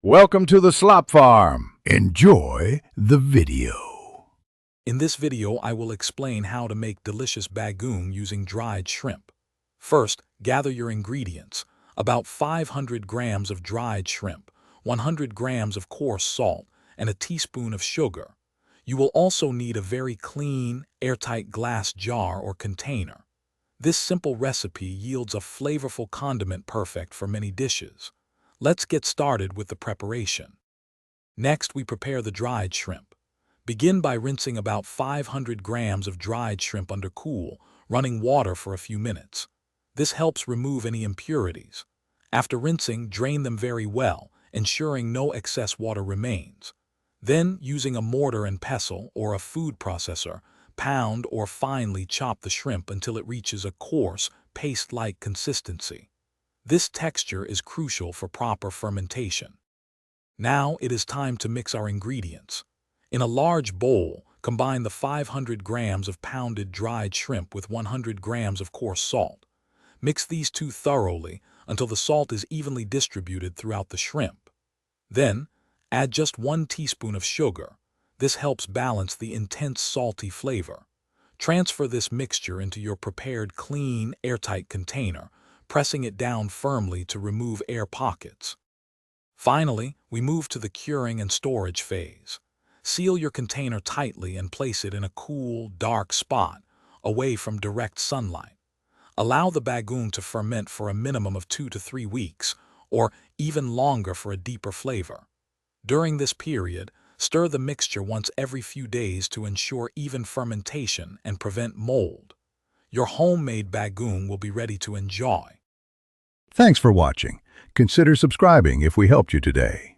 Welcome to the Slop Farm. Enjoy the video. In this video, I will explain how to make delicious bagoong using dried shrimp. First, gather your ingredients. About 500 grams of dried shrimp, 100 grams of coarse salt, and a teaspoon of sugar. You will also need a very clean, airtight glass jar or container. This simple recipe yields a flavorful condiment perfect for many dishes. Let's get started with the preparation. Next, we prepare the dried shrimp. Begin by rinsing about 500 grams of dried shrimp under cool, running water for a few minutes. This helps remove any impurities. After rinsing, drain them very well, ensuring no excess water remains. Then, using a mortar and pestle or a food processor, pound or finely chop the shrimp until it reaches a coarse, paste-like consistency. This texture is crucial for proper fermentation. Now it is time to mix our ingredients. In a large bowl, combine the 500 grams of pounded dried shrimp with 100 grams of coarse salt. Mix these two thoroughly until the salt is evenly distributed throughout the shrimp. Then, add just 1 teaspoon of sugar. This helps balance the intense salty flavor. Transfer this mixture into your prepared clean, airtight container, pressing it down firmly to remove air pockets. Finally, we move to the curing and storage phase. Seal your container tightly and place it in a cool, dark spot, away from direct sunlight. Allow the bagoong to ferment for a minimum of 2 to 3 weeks, or even longer for a deeper flavor. During this period, stir the mixture once every few days to ensure even fermentation and prevent mold. Your homemade bagoong will be ready to enjoy. Thanks for watching. Consider subscribing if we helped you today.